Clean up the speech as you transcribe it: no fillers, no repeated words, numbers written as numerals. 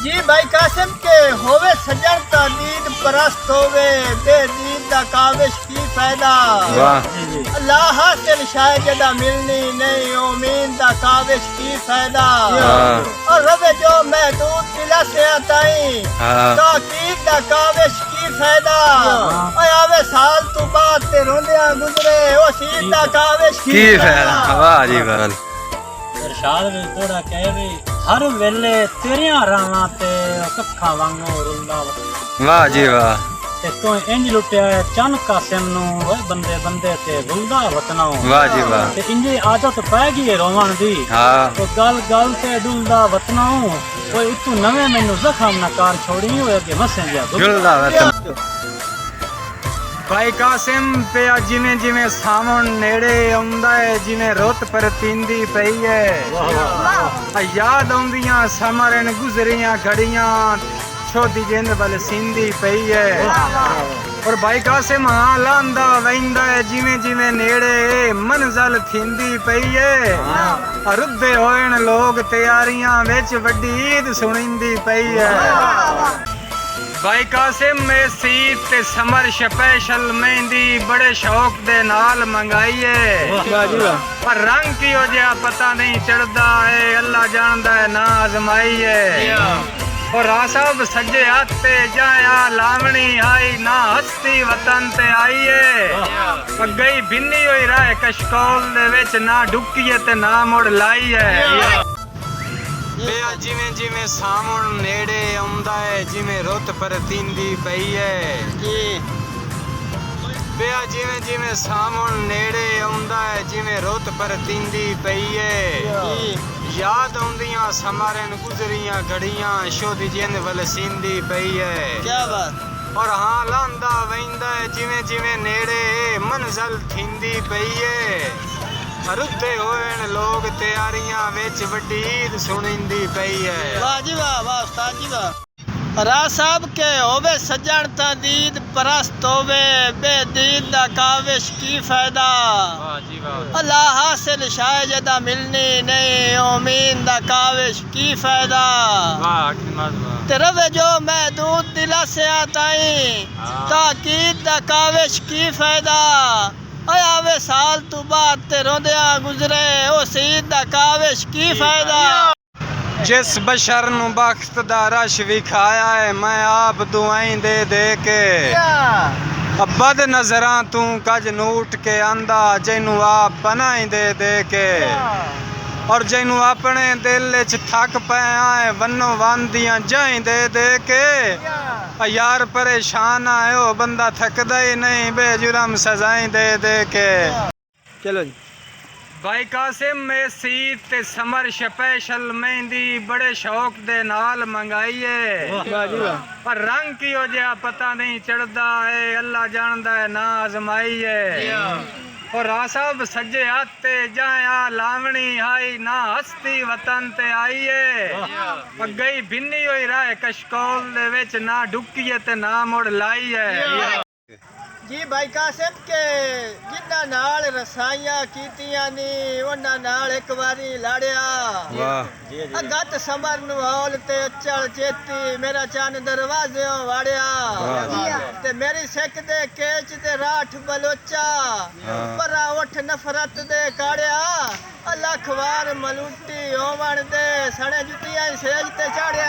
जी भाई कासिम के होवे सजन ता दीद परस्त होवे बेदीद दा काविश की फायदा। वाह अल्लाह हासिल शाय जदा मिलनी नहीं उम्मीद दा काविश की फायदा। और रवे जो महदूद दिला से आताई ताकीद दा काविश की फायदा। आवे साल तू बाद ते रोंदिया गुजरे ओ सीद दा काविश की फायदा। वाह जी वाह इरशाद भी थोड़ा कहे भी हर वेले तेरियां रावां ते कखा वांगो रुलदा वाह जी वाह ते तू इंज लुटिया चन कासिम नु ओए बंदे बंदे ते रुलदा वतनो वाह जी वाह ते इंजी आदत पै गई रोवण दी तो गल गल ते डुलदा वतनो ओए इतू नवे मैनू जख्म ना कार छोड़ी होए के मसे जा जुलदा वतन भाई कासिम पे जिमें जिमें सावन नेड़े आउंदा है जिमें रुत पर तींदी पई है याद आउंदियां समरन गुजरियां घड़ियां छोदी जिंद बल सींदी पई है। और भाई कासिम हाँ लांदा वैंदा है जिमें जिमें नेड़े मंजल थींदी पई है। रुद्धे होएन लोग तैयारियां विच वड्डी ईद सुनिंदी पई है। भाई कासिम में सीत ते समर स्पेशल मेहंदी बड़े शौक दे नाल मंगाई है। पर रंग की हो जा पता नहीं चढ़दा है अल्लाह जानदा है ना आजमाई है। और रासाब सज्जे हाथ ते जाया लावणी आई ना हस्ती वतन ते आई है। गई भिन्नी हुई राह कशकोल दे विच ना डुक्की ते ना मुड़ लाई है। जिमें जिमें सावन नेड़े आउंदा है जिमें रुत पर तींदी पई है। जिमें जिमें सावन नेड़े आउंदा है जिमें रुत पर तींदी पई है। याद आउंदियां समरन गुजरियां घड़ियां शोदी जिंद वल सींदी पई है। क्या बात। और हाँ लांदा वैंदा है जिमें जिमें नेड़े मंजल थींदी पई है। रुद्धे होएन लोग तैयारियां विच वड्डी ईद सुनिंदी पई है। वाह जी वाह वाह उस्ताद जी वाह। रा साहब के होवे सजन ता दीद परस्त होवे बेदीद दा काविश की फायदा। वाह जी वाह। अल्लाह हासिल शाय जदा मिलनी नहीं उम्मीद दा काविश की फायदा। वाह ते रवे जो महदूद दिला से आताई ताकीद दा काविश की फायदा। आवे साल तू बाद ते रोंदिया गुजरे ओ सीद दा काविश की फायदा। जिस बशर नु बख्त दा रश विखाया है मैं आप दुआएं दे दे के बद नजरां तू कज नूट के आंदा जैनू आप पनाई दे दे के। और जैनू अपने दिल च थक पाया है वनो वांदियां जाई दे दे के। यार परेशान आयो बंदा थकदा ही नहीं बेजुर्म सजाएं दे दे के। चलो जी भाई कासिम में सीत ते समर स्पेशल मेहंदी बड़े शौक दे नाल मंगाई है। पर रंग की हो जा पता नहीं चढ़दा है अल्लाह जानदा है ना आजमाई है। और रासाब सज्जे हाथ ते जाया लावणी आई ना हस्ती वतन ते आई है। गई भिन्नी हुई राह कशकोल दे विच ना डुक्की ते ना मुड़ लाई है। जी भाई कासिम के जिन्ना नाल रसाइयां कीतियां नी उन्ना नाल एक बारी लाड़िया। वाह अगत समर नु हौल ते चल चेती मेरा चन दरवाजे वाड़िया। ते मेरी सिक दे केच ते राठ बलोचा परा उठ नफरत दे काड़िया। लख वार मलूटी होवण दे सड़े जुतियां सेज ते चाड़िया।